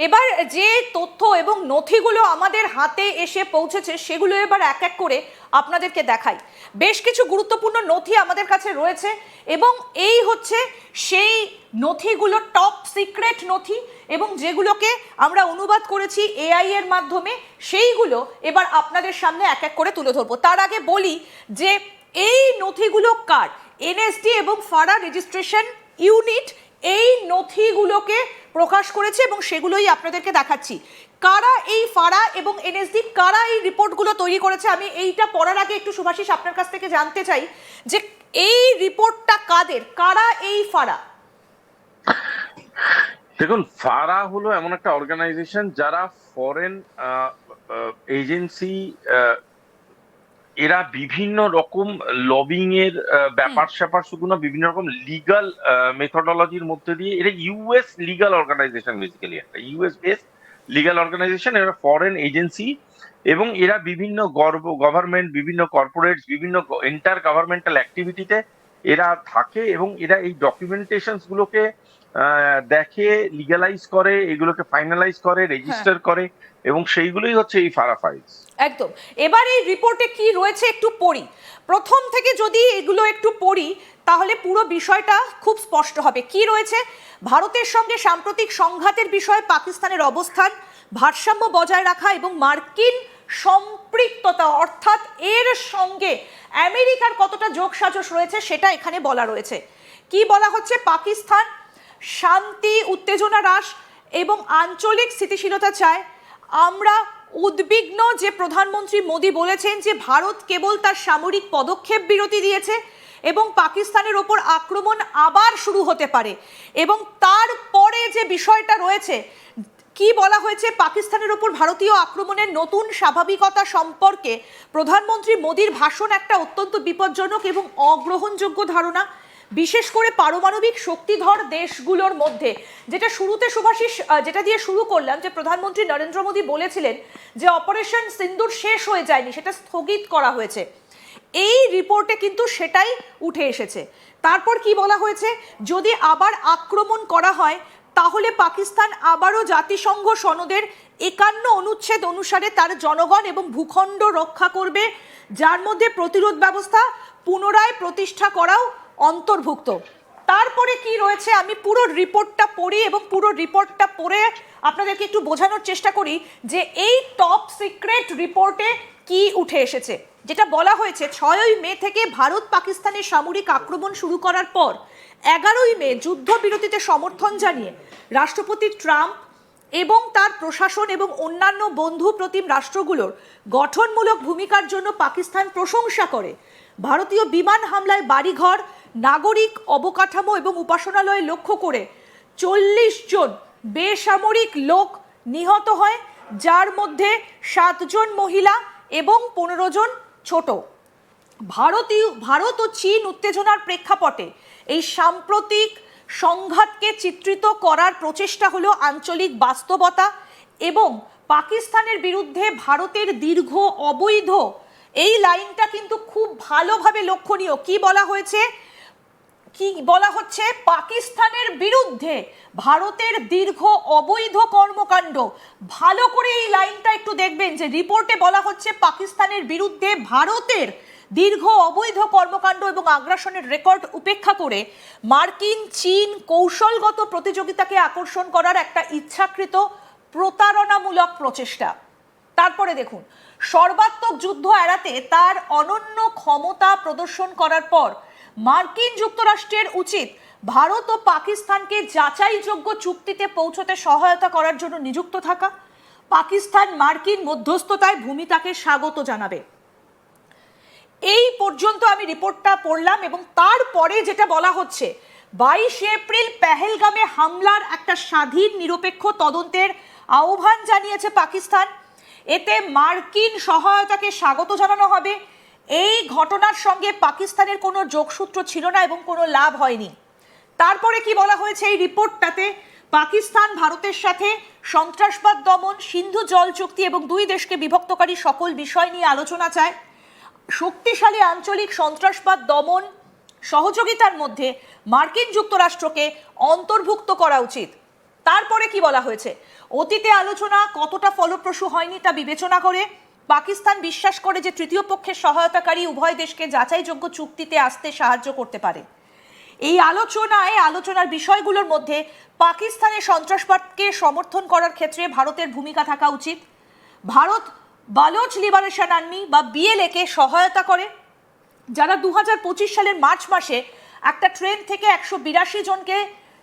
এবার যে তথ্য এবং নথিগুলো আমাদের হাতে এসে পৌঁছেছে সেগুলো এবার এক এক করে আপনাদেরকে দেখাই। বেশ কিছু গুরুত্বপূর্ণ নথি আমাদের কাছে রয়েছে এবং এই হচ্ছে সেই নথিগুলো, টপ সিক্রেট নথি, এবং যেগুলোকে আমরা অনুবাদ করেছি এআই এর মাধ্যমে, সেইগুলো এবার আপনাদের সামনে এক এক করে তুলে ধরবো। তার আগে বলি যে এই নথিগুলো কার, এনএসডি এবং ফারা রেজিস্ট্রেশন ইউনিট এই নথিগুলোকে প্রকাশ করেছে এবং সেগুলোই আপনাদেরকে দেখাচ্ছি। কারা এই ফারা এবং এনএসডি, কারা এই রিপোর্টগুলো তৈরি করেছে, আমি এইটা পড়ার আগে একটু শুভাশিস আপনার কাছ থেকে জানতে চাই যে এই রিপোর্টটা কাদের, কারা এই ফারা? দেখুন, ফারা হলো এমন একটা অর্গানাইজেশন যারা ফরেন এজেন্সি, এরা বিভিন্ন রকম লবিং এর ব্যাপার স্যাপার শুধু না, বিভিন্ন রকম লিগাল মেথোডোলজির মধ্যে দিয়ে, এটা ইউএস লিগাল অর্গানাইজেশন, বেসিক্যালি একটা ইউএস বেসড লিগাল অর্গানাইজেশন। এরা ফরেন এজেন্সি এবং এরা বিভিন্ন গভর্নমেন্ট, বিভিন্ন কর্পোরেটস, বিভিন্ন ইন্টার গভর্নমেন্টাল অ্যাক্টিভিটিতে এরা থাকে এবং এরা এই ডকুমেন্টেশনস গুলোকে দেখে, লিগালাইজ করে, এগুলোকে ফাইনালাইজ করে, রেজিস্টার করে, এবং সেইগুলোই হচ্ছে এই ফারা ফাইলস। একদম। এবার এই রিপোর্টে কি রয়েছে একটু পড়ি, প্রথম থেকে যদি এগুলো একটু পড়ি তাহলে পুরো বিষয়টা খুব স্পষ্ট হবে। কি রয়েছে? ভারতের সঙ্গে সাম্প্রতিক সংঘাতের বিষয়ে পাকিস্তানের অবস্থান, ভারসাম্য বজায় রাখা এবং মার্কিন সম্পৃক্ততা, অর্থাৎ এর সঙ্গে আমেরিকার কতটা যোগসাজশ রয়েছে সেটা এখানে বলা রয়েছে। কি বলা হচ্ছে? পাকিস্তান শান্তি, উত্তেজনা হ্রাস এবং আঞ্চলিক স্থিতিশীলতা চায়। আমরা উদ্বিগ্ন যে প্রধানমন্ত্রী মোদি বলেছেন যে ভারত কেবল তার সামরিক পদক্ষেপ বিরতি দিয়েছে এবং পাকিস্তানের ওপর আক্রমণ আবার শুরু হতে পারে। এবং তারপরে যে বিষয়টা রয়েছে, কি বলা হয়েছে? পাকিস্তানের ওপর ভারতীয় আক্রমণের নতুন স্বাভাবিকতা সম্পর্কে প্রধানমন্ত্রী মোদির ভাষণ একটা অত্যন্ত বিপজ্জনক এবং অগ্রহণযোগ্য ধারণা, বিশেষ করে পারমাণবিক শক্তিধর দেশগুলোর মধ্যে। যেটা শুরুতে শুভাশিস যেটা দিয়ে শুরু করলাম, যে প্রধানমন্ত্রী নরেন্দ্র মোদী বলেছিলেন যে অপারেশন সিন্দুর শেষ হয়ে যায়নি, সেটা স্থগিত করা হয়েছে। এই রিপোর্টে কিন্তু সেটাই উঠে এসেছে। তারপর কি বলা হয়েছে? যদি আবার আক্রমণ করা হয় তাহলে পাকিস্তান আবারও জাতিসংঘ সনদের 51 অনুচ্ছেদ অনুসারে তার জনগণ এবং ভূখণ্ড রক্ষা করবে, যার মধ্যে প্রতিরোধ ব্যবস্থা পুনরায় প্রতিষ্ঠা করাও অন্তর্ভুক্ত। তারপরে কি রয়েছে আমি পুরো রিপোর্টটা পড়ি এবং পুরো রিপোর্টটা পড়ে আপনাদেরকে একটু বোঝানোর চেষ্টা করি যে এই টপ সিক্রেট রিপোর্টে কি উঠে এসেছে। যেটা বলা হয়েছে, 6ই মে থেকে ভারত পাকিস্তানের সামরিক আক্রমণ শুরু করার পর 11ই মে যুদ্ধবিরতিতে সমর্থন জানিয়ে রাষ্ট্রপতি ট্রাম্প এবং তার প্রশাসন এবং অন্যান্য বন্ধু প্রতিম রাষ্ট্রগুলোর গঠনমূলক ভূমিকার জন্য পাকিস্তান প্রশংসা করে। ভারতীয় বিমান হামলায় বাড়িঘর, নাগরিক অবকাঠামো এবং উপাসনালয় লক্ষ্য করে 40 জন বেসামরিক লোক নিহত হয়, যার মধ্যে 7 জন মহিলা এবং 15 জন ছোট। ভারত ও চীন উত্তেজনার প্রেক্ষাপটে এই সাম্প্রতিক সংঘাতকে চিত্রিত করার প্রচেষ্টা হলো আঞ্চলিক বাস্তবতা এবং পাকিস্তানের বিরুদ্ধে ভারতের দীর্ঘ অবৈধ, এই লাইনটা কিন্তু খুব ভালোভাবে লক্ষণীয়। কি বলা হয়েছে? কি বলা হচ্ছে? পাকিস্তানের বিরুদ্ধে ভারতের দীর্ঘ অবৈধ কর্মকাণ্ড। ভালো করে এই লাইনটা একটু দেখবেন যে রিপোর্টে বলা হচ্ছে পাকিস্তানের বিরুদ্ধে ভারতের দীর্ঘ অবৈধ কর্মকাণ্ড এবং আগ্রাসনের রেকর্ড উপেক্ষা করে মার্কিন চীন কৌশলগত প্রতিযোগিতাকে আকর্ষণ করার একটা ইচ্ছাকৃত প্রতারণামূলক প্রচেষ্টা। তারপরে দেখুন, সর্বাত্মক যুদ্ধ এড়াতে তার অনন্য ক্ষমতা প্রদর্শন করার পর মার্কিন যুক্তরাষ্ট্রের উচিত ভারত ও পাকিস্তানকে যাচাইযোগ্য চুক্তিতে পৌঁছতে সহায়তা করার জন্য নিযুক্ত থাকা। পাকিস্তান মার্কিন মধ্যস্থতায় ভূমিকাকে স্বাগত জানাবে। এই পর্যন্ত আমি রিপোর্টটা পড়লাম এবং তারপরে যেটা বলা হচ্ছে, 22 এপ্রিল পেহেলগামে হামলার একটা স্বাধীন নিরপেক্ষ তদন্তের আহ্বান জানিয়েছে পাকিস্তান। এতে মার্কিন সহায়তাকে স্বাগত জানানো হবে। এই ঘটনার সঙ্গে পাকিস্তানের কোনো যোগসূত্র ছিল না এবং কোনো লাভ হয়নি। তারপরে কি বলা হয়েছে এই রিপোর্টটাতে? পাকিস্তান ভারতের সাথে সন্ত্রাসবাদ দমন, সিন্ধু জল চুক্তি এবং দুই দেশকে বিভক্তকারী সকল বিষয় নিয়ে আলোচনা চায়। শক্তিশালী আঞ্চলিক সন্ত্রাসবাদ দমন সহযোগিতার মধ্যে মার্কিন যুক্তরাষ্ট্রকে অন্তর্ভুক্ত করা উচিত। তারপরে কি বলা হয়েছে, অতীতে আলোচনা কতটা ফলপ্রসূ হয়নি তা বিবেচনা করে পাকিস্তান বিশ্বাস করে যে তৃতীয় পক্ষের সহায়তাকারী উভয় দেশকে যাচাইযোগ্য চুক্তিতে আসতে সাহায্য করতে পারে। এই আলোচনার বিষয়গুলোর মধ্যে পাকিস্তানের সন্ত্রাসবাদকে সমর্থন করার ক্ষেত্রে ভারতের ভূমিকা থাকা উচিত। ভারত বালোচ লিবারেশন আর্মি বা বিএলএ কে সহায়তা করে, যারা 2025 সালের মার্চ মাসে একটা ট্রেন থেকে 182 জনকে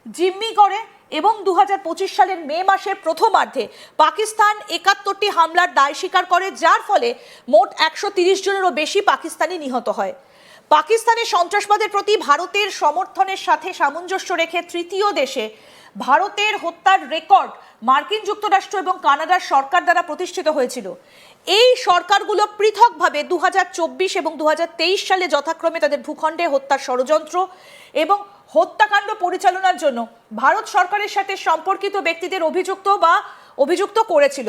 জিম্মি করে এবং 2025 সালের মে মাসের প্রথমার্ধে পাকিস্তান 71টি হামলার দায় স্বীকার করে, যার ফলে মোট 130 জনেরও বেশি পাকিস্তানি নিহত হয়। পাকিস্তানের সন্ত্রাসবাদের প্রতি ভারতের সমর্থনের সাথে সামঞ্জস্য রেখে তৃতীয় দেশে ভারতের হত্যার রেকর্ড মার্কিন যুক্তরাষ্ট্র এবং কানাডার সরকার দ্বারা প্রতিষ্ঠিত হয়েছিল। এই সরকারগুলো পৃথকভাবে 2024 এবং 2023 সালে যথাক্রমে তাদের ভূখণ্ডে হত্যার ষড়যন্ত্র এবং হত্যাকাণ্ড পরিচালনার জন্য ভারত সরকারের সাথে সম্পর্কিত ব্যক্তিদের অভিযুক্ত করেছিল।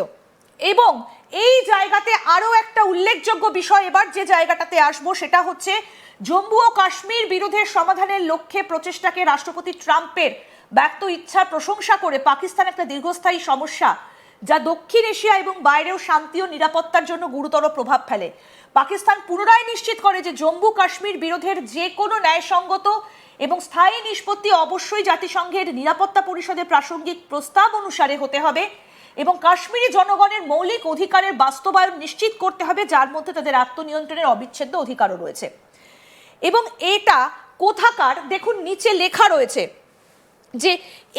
এবং এই জায়গাতে আরও একটা উল্লেখযোগ্য বিষয়, এবার যে জায়গাটাতে আসবো সেটা হচ্ছে জম্মু ও কাশ্মীর বিরোধের সমাধানের লক্ষ্যে প্রচেষ্টাকে রাষ্ট্রপতি ট্রাম্পের ব্যক্ত ইচ্ছার প্রশংসা করে পাকিস্তান একটা দীর্ঘস্থায়ী সমস্যা, যা দক্ষিণ এশিয়া এবং বাইরেও শান্তি ও নিরাপত্তার জন্য গুরুতর প্রভাব ফেলে। পাকিস্তান পুনরায় নিশ্চিত করে যে জম্মু কাশ্মীর বিরোধের যে কোনো ন্যায়সঙ্গত এবং স্থায়ী নিষ্পত্তি অবশ্যই জাতিসংঘের নিরাপত্তা পরিষদের প্রাসঙ্গিক প্রস্তাব অনুসারে হতে হবে এবং কাশ্মীরি জনগণের মৌলিক অধিকারের বাস্তবায়ন নিশ্চিত করতে হবে, যার মধ্যে তাদের আত্মনিয়ন্ত্রণের অবিচ্ছেদ্য অধিকারও রয়েছে। এবং এটা কোথাকার দেখুন, নিচে লেখা রয়েছে যে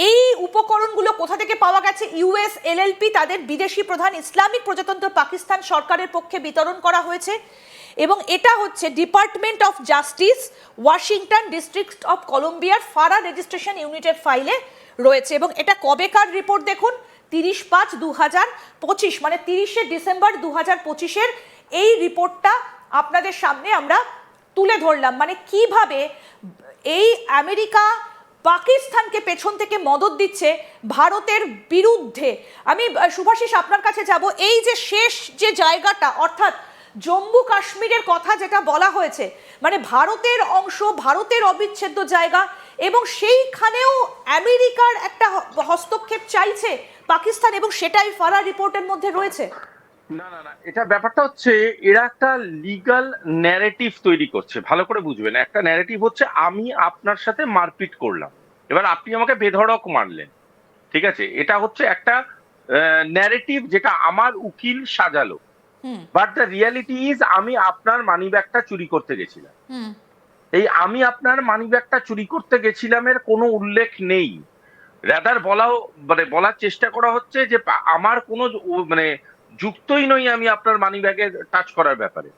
এই উপকরণগুলো কোথা থেকে পাওয়া গেছে। ইউএস এলএলপি তাদের বিদেশি প্রধান ইসলামিক প্রজাতন্ত্র পাকিস্তান সরকারের পক্ষে বিতরণ করা হয়েছে এবং এটা হচ্ছে department of justice, Washington district of কলম্বিয়ার ফারা রেজিস্ট্রেশন ইউনিটের ফাইলে রয়েছে। এবং এটা কবেকার রিপোর্ট দেখুন, 30/5/2025, মানে 30শে ডিসেম্বর 2025-এর এই রিপোর্টটা আপনাদের সামনে আমরা তুলে ধরলাম। মানে কিভাবে এই আমেরিকা পাকিস্তানকে পেছন থেকে মদদ দিচ্ছে ভারতের বিরুদ্ধে। আমি শুভাশিস আপনার কাছে যাব, এই যে শেষ যে জায়গাটা অর্থাৎ জম্মু কাশ্মীরের কথা যেটা বলা হয়েছে, মানে ভারতের অংশ, ভারতের অবিচ্ছেদ্য জায়গা, এবং সেইখানেও আমেরিকার একটা হস্তক্ষেপ চাইছে পাকিস্তান, এবং সেটাই ফারা রিপোর্টের মধ্যে রয়েছে। না না না, এটা ব্যাপারটা হচ্ছে এরা একটা লিগ্যাল ন্যারেটিভ তৈরি করছে। ভালো করে বুঝবেন, একটা ন্যারেটিভ হচ্ছে আমি আপনার সাথে মারপিট করলাম, এবার আপনি আমাকে বেধড়ক মারলেন, ঠিক আছে? এটা হচ্ছে একটা ন্যারেটিভ যেটা আমার উকিল সাজালো। বাট দ্য রিয়ালিটি ইজ আমি আপনার মানি ব্যাগটা চুরি করতে গেছিলাম। এই আমি আপনার মানি ব্যাগটা চুরি করতে গেছিলামের কোনো উল্লেখ নেই। রাদার বলার চেষ্টা করা হচ্ছে যে আমার কোনো যুক্তই নই আমি আপনার মানি ব্যাগে টাচ করার ব্যাপারে।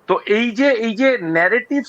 তো এই যে ন্যারেটিভ